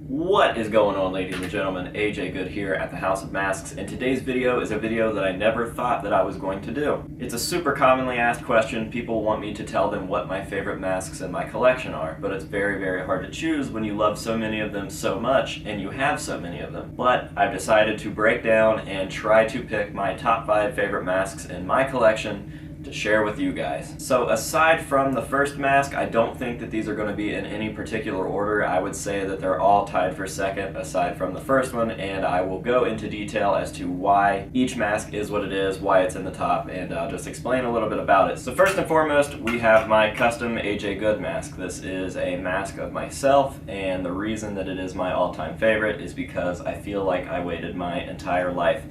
What is going on, ladies and gentlemen? AJ Good here at the House of Masks, and today's video is a video that I never thought that I was going to do. It's a super commonly asked question. People want me to tell them what my favorite masks in my collection are, but it's very, very hard to choose when you love so many of them so much and you have so many of them. But I've decided to break down and try to pick my top 5 favorite masks in my collection to share with you guys. So aside from the first mask, I don't think that these are going to be in any particular order. I would say that they're all tied for second aside from the first one, and I will go into detail as to why each mask is what it is, why it's in the top, and I'll just explain a little bit about it. So first and foremost, we have my custom AJ Good mask. This is a mask of myself, and the reason that it is my all-time favorite is because I feel like I waited my entire life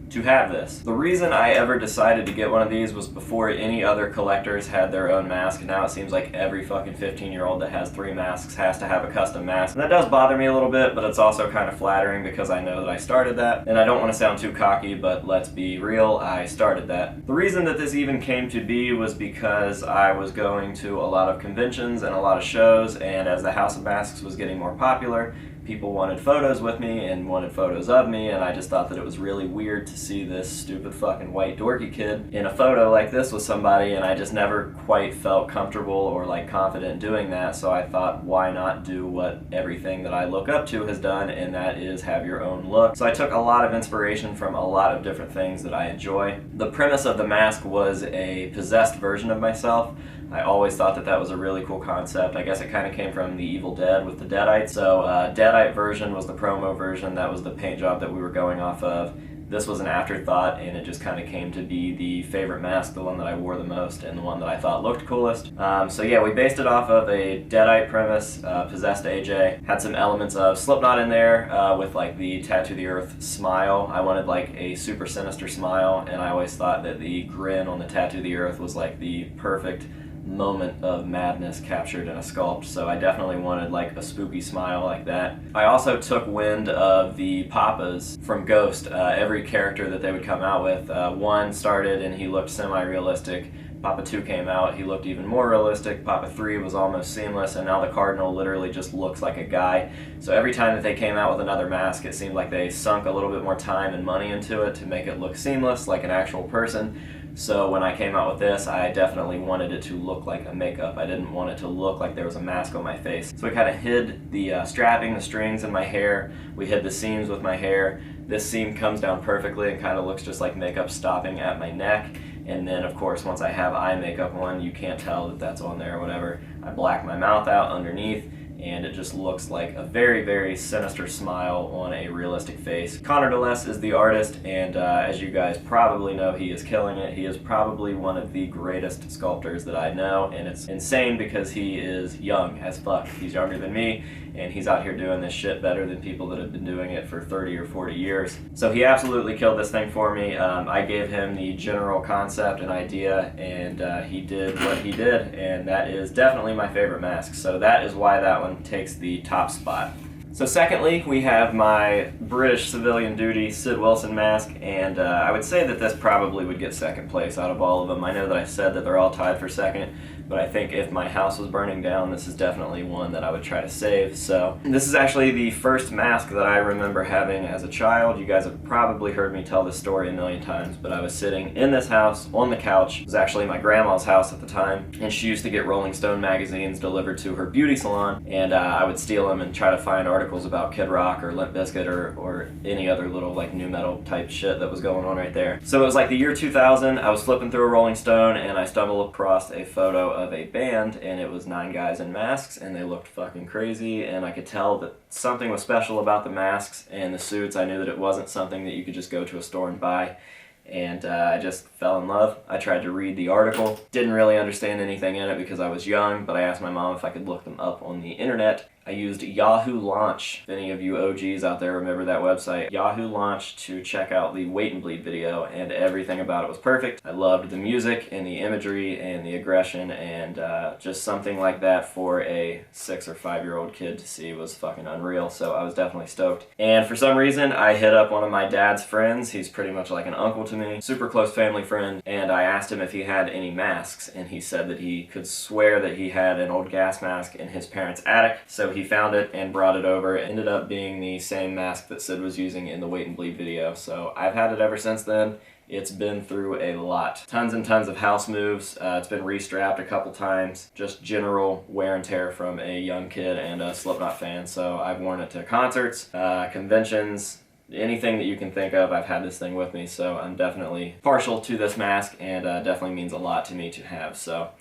to have this. The reason I ever decided to get one of these was before any other collectors had their own mask. Now it seems like every fucking 15-year-old that has 3 masks has to have a custom mask. And that does bother me a little bit, but it's also kind of flattering because I know that I started that. And I don't want to sound too cocky, but let's be real, I started that. The reason that this even came to be was because I was going to a lot of conventions and a lot of shows, and as the House of Masks was getting more popular, people wanted photos with me and wanted photos of me, and I just thought that it was really weird to see this stupid fucking white dorky kid in a photo like this with somebody, and I just never quite felt comfortable or like confident doing that. So I thought, why not do what everything that I look up to has done, and that is have your own look. So I took a lot of inspiration from a lot of different things that I enjoy. The premise of the mask was a possessed version of myself. I always thought that that was a really cool concept. I guess it kind of came from The Evil Dead with the Deadite. So Deadite version was the promo version. That was the paint job that we were going off of. This was an afterthought, and it just kind of came to be the favorite mask, the one that I wore the most and the one that I thought looked coolest. So yeah, we based it off of a Deadite premise, possessed AJ. Had some elements of Slipknot in there with like the Tattoo the Earth smile. I wanted like a super sinister smile, and I always thought that the grin on the Tattoo the Earth was like the perfect moment of madness captured in a sculpt, so I definitely wanted like a spooky smile like that. I also took wind of the Papas from Ghost. Every character that they would come out with, 1 started and he looked semi-realistic. Papa 2 came out, he looked even more realistic. Papa 3 was almost seamless, and now the Cardinal literally just looks like a guy. So every time that they came out with another mask, it seemed like they sunk a little bit more time and money into it to make it look seamless, like an actual person. So when I came out with this, I definitely wanted it to look like a makeup. I didn't want it to look like there was a mask on my face. So I kind of hid the strapping, the strings in my hair. We hid the seams with my hair. This seam comes down perfectly and kind of looks just like makeup stopping at my neck. And then, of course, once I have eye makeup on, you can't tell that that's on there or whatever. I black my mouth out underneath, and it just looks like a very, very sinister smile on a realistic face. Connor DeLess is the artist, and as you guys probably know, he is killing it. He is probably one of the greatest sculptors that I know, and it's insane because he is young as fuck. He's younger than me, and he's out here doing this shit better than people that have been doing it for 30 or 40 years. So he absolutely killed this thing for me. I gave him the general concept and idea, and he did what he did, and that is definitely my favorite mask. So that is why that one takes the top spot. So secondly, we have my British civilian duty Sid Wilson mask, and I would say that this probably would get second place out of all of them. I know that I said that they're all tied for second, but I think if my house was burning down, this is definitely one that I would try to save. So this is actually the first mask that I remember having as a child. You guys have probably heard me tell this story a million times, but I was sitting in this house on the couch. It was actually my grandma's house at the time, and she used to get Rolling Stone magazines delivered to her beauty salon, and I would steal them and try to find articles about Kid Rock or Limp Bizkit or any other little like nu metal type shit that was going on right there. So it was like the year 2000, I was flipping through a Rolling Stone, and I stumbled across a photo of a band, and it was 9 guys in masks, and they looked fucking crazy, and I could tell that something was special about the masks and the suits. I knew that it wasn't something that you could just go to a store and buy, and I just fell in love. I tried to read the article, didn't really understand anything in it because I was young, but I asked my mom if I could look them up on the internet. I used Yahoo Launch. If any of you OGs out there remember that website, Yahoo Launch, to check out the Wait and Bleed video, and everything about it was perfect. I loved the music and the imagery and the aggression, and just something like that for a 6 or 5-year-old kid to see was fucking unreal, so I was definitely stoked. And for some reason, I hit up one of my dad's friends. He's pretty much like an uncle to me, super close family friend, and I asked him if he had any masks, and he said that he could swear that he had an old gas mask in his parents' attic, so he found it and brought it over. It ended up being the same mask that Sid was using in the Wait and Bleed video, so I've had it ever since then. It's been through a lot. Tons and tons of house moves. It's been restrapped a couple times. Just general wear and tear from a young kid and a Slipknot fan. So I've worn it to concerts, conventions, anything that you can think of. I've had this thing with me, so I'm definitely partial to this mask, and definitely means a lot to me to have. So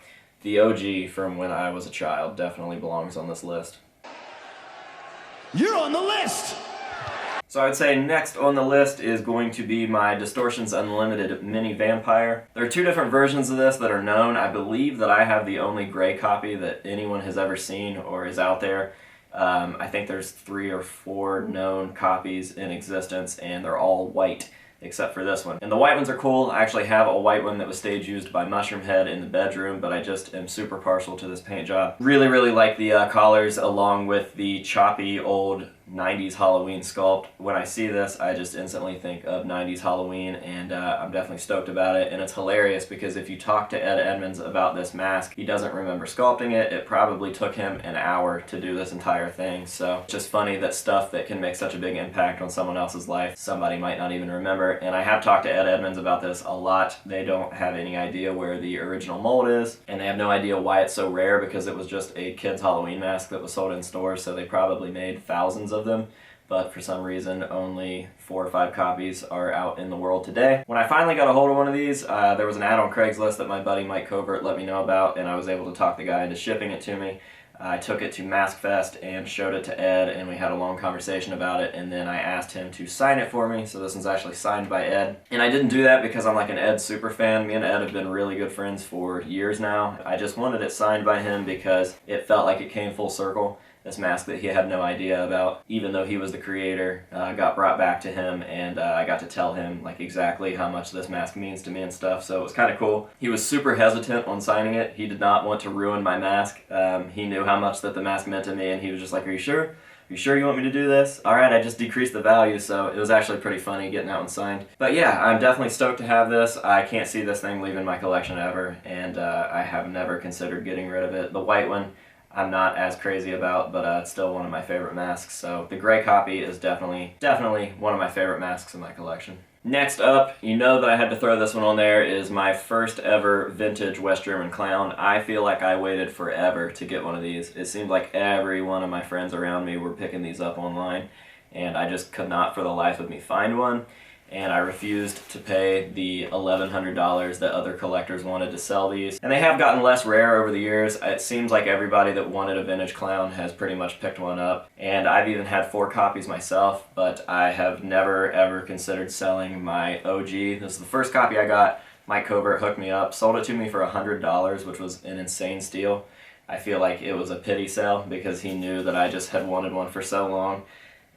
the OG from when I was a child definitely belongs on this list. You're on the list! So I'd say next on the list is going to be my Distortions Unlimited Mini Vampire. There are 2 different versions of this that are known. I believe that I have the only gray copy that anyone has ever seen or is out there. I think there's 3 or 4 known copies in existence, and they're all white except for this one. And the white ones are cool. I actually have a white one that was stage used by Mushroomhead in the bedroom, but I just am super partial to this paint job. Really, really like the collars along with the choppy old 90s Halloween sculpt. When I see this, I just instantly think of 90s Halloween, and I'm definitely stoked about it. And it's hilarious because if you talk to Ed Edmonds about this mask, he doesn't remember sculpting it. It probably took him an hour to do this entire thing. So it's just funny that stuff that can make such a big impact on someone else's life, somebody might not even remember. And I have talked to Ed Edmonds about this a lot. They don't have any idea where the original mold is, and they have no idea why it's so rare, because it was just a kid's Halloween mask that was sold in stores, so they probably made thousands of them, but for some reason only 4 or 5 copies are out in the world today. When I finally got a hold of one of these, there was an ad on Craigslist that my buddy Mike Covert let me know about, and I was able to talk the guy into shipping it to me. I took it to Mask Fest and showed it to Ed, and we had a long conversation about it, and then I asked him to sign it for me, so this one's actually signed by Ed. And I didn't do that because I'm like an Ed super fan. Me and Ed have been really good friends for years now. I just wanted it signed by him because it felt like it came full circle. This mask that he had no idea about, even though he was the creator, got brought back to him, and I got to tell him like exactly how much this mask means to me and stuff, so it was kind of cool. He was super hesitant on signing it. He did not want to ruin my mask. He knew how much that the mask meant to me, and he was just like, "Are you sure? Are you sure you want me to do this?" Alright, I just decreased the value, so it was actually pretty funny getting that one signed. But yeah, I'm definitely stoked to have this. I can't see this thing leaving my collection ever, and I have never considered getting rid of it. The white one, I'm not as crazy about, but it's still one of my favorite masks, so the gray copy is definitely one of my favorite masks in my collection. Next up, you know that I had to throw this one on there, is my first ever vintage West German clown. I feel like I waited forever to get one of these. It seemed like every one of my friends around me were picking these up online, and I just could not for the life of me find one. And I refused to pay the $1,100 that other collectors wanted to sell these. And they have gotten less rare over the years. It seems like everybody that wanted a vintage clown has pretty much picked one up. And I've even had 4 copies myself, but I have never ever considered selling my OG. This is the first copy I got. Mike Covert hooked me up, sold it to me for $100, which was an insane steal. I feel like it was a pity sale because he knew that I just had wanted one for so long.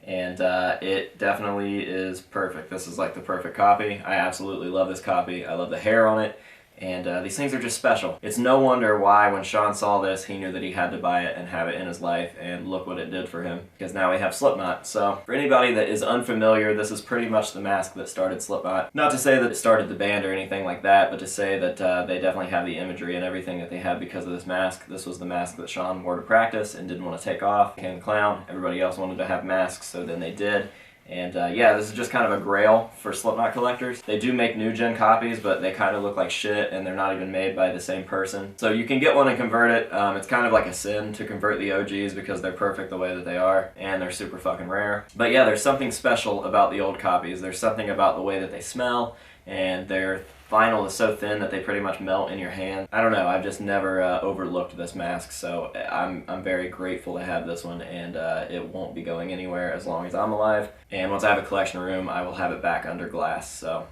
And it definitely is perfect. This is like the perfect copy. I absolutely love this copy. I love the hair on it, and these things are just special. It's no wonder why when Sean saw this, he knew that he had to buy it and have it in his life, and look what it did for him, because now we have Slipknot. So for anybody that is unfamiliar, this is pretty much the mask that started Slipknot. Not to say that it started the band or anything like that, but to say that they definitely have the imagery and everything that they have because of this mask. This was the mask that Sean wore to practice and didn't want to take off. Became the clown. Everybody else wanted to have masks, so then they did. And yeah, this is just kind of a grail for Slipknot collectors. They do make new gen copies, but they kind of look like shit, and they're not even made by the same person. So you can get one and convert it. It's kind of like a sin to convert the OGs because they're perfect the way that they are, and they're super fucking rare. But yeah, there's something special about the old copies. There's something about the way that they smell, and their vinyl is so thin that they pretty much melt in your hand. I don't know, I've just never overlooked this mask, so I'm very grateful to have this one, and it won't be going anywhere as long as I'm alive. And once I have a collection room, I will have it back under glass, so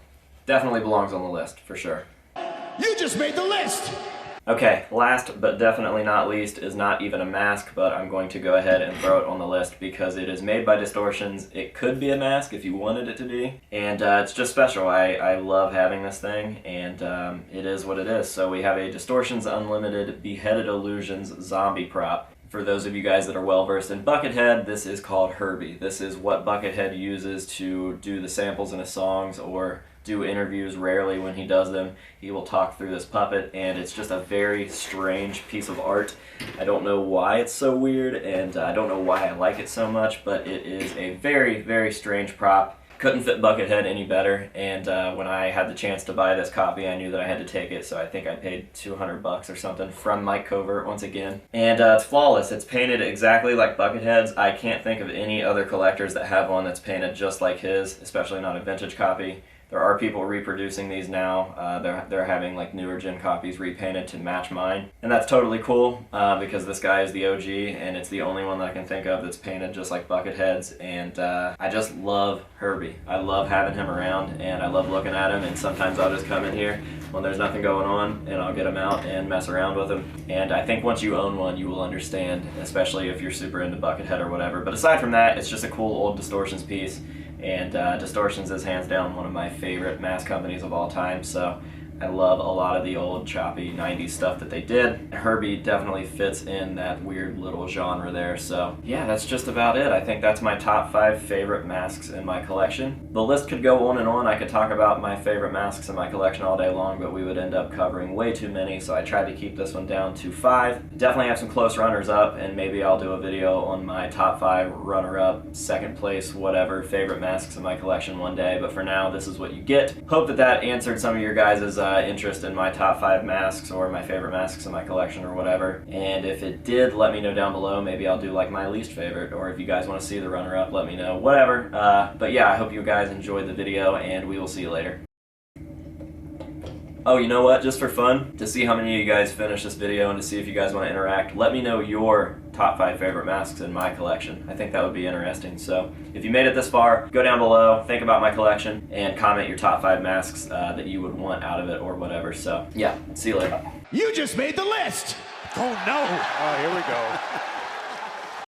definitely belongs on the list, for sure. You just made the list! Okay, last but definitely not least is not even a mask, but I'm going to go ahead and throw it on the list because it is made by Distortions. It could be a mask if you wanted it to be, and it's just special. I love having this thing, and it is what it is. So we have a Distortions Unlimited Beheaded Illusions zombie prop. For those of you guys that are well versed in Buckethead, this is called Herbie. This is what Buckethead uses to do the samples in his songs or do interviews. Rarely when he does them, he will talk through this puppet, and it's just a very strange piece of art. I don't know why it's so weird, and I don't know why I like it so much, but it is a very, very strange prop. Couldn't fit Buckethead any better, and when I had the chance to buy this copy, I knew that I had to take it, so I think I paid $200 or something from Mike Covert once again. And it's flawless. It's painted exactly like Buckethead's. I can't think of any other collectors that have one that's painted just like his, especially not a vintage copy. There are people reproducing these now. They're having like newer gen copies repainted to match mine, and that's totally cool because this guy is the OG, and it's the only one that I can think of that's painted just like Buckethead's. And I just love Herbie. I love having him around, and I love looking at him. And sometimes I'll just come in here when there's nothing going on, and I'll get him out and mess around with him. And I think once you own one, you will understand, especially if you're super into Buckethead or whatever. But aside from that, it's just a cool old Distortions piece. And Distortions is hands down one of my favorite mask companies of all time, so I love a lot of the old choppy 90s stuff that they did. Herbie definitely fits in that weird little genre there, so yeah, that's just about it. I think that's my top 5 favorite masks in my collection. The list could go on and on. I could talk about my favorite masks in my collection all day long, but we would end up covering way too many, so I tried to keep this one down to 5. Definitely have some close runners up, and maybe I'll do a video on my top 5 runner-up, second place, whatever, favorite masks in my collection one day, but for now, this is what you get. Hope that that answered some of your guys' interest in my top 5 masks or my favorite masks in my collection or whatever. And if it did, let me know down below. Maybe I'll do like my least favorite, or if you guys want to see the runner-up, let me know. Whatever. But yeah, I hope you guys enjoyed the video, and we will see you later. Oh, you know what? Just for fun, to see how many of you guys finish this video and to see if you guys want to interact, let me know your top 5 favorite masks in my collection. I think that would be interesting. So if you made it this far, go down below, think about my collection, and comment your top 5 masks that you would want out of it or whatever. So yeah, see you later. You just made the list! Oh no! Oh, here we go.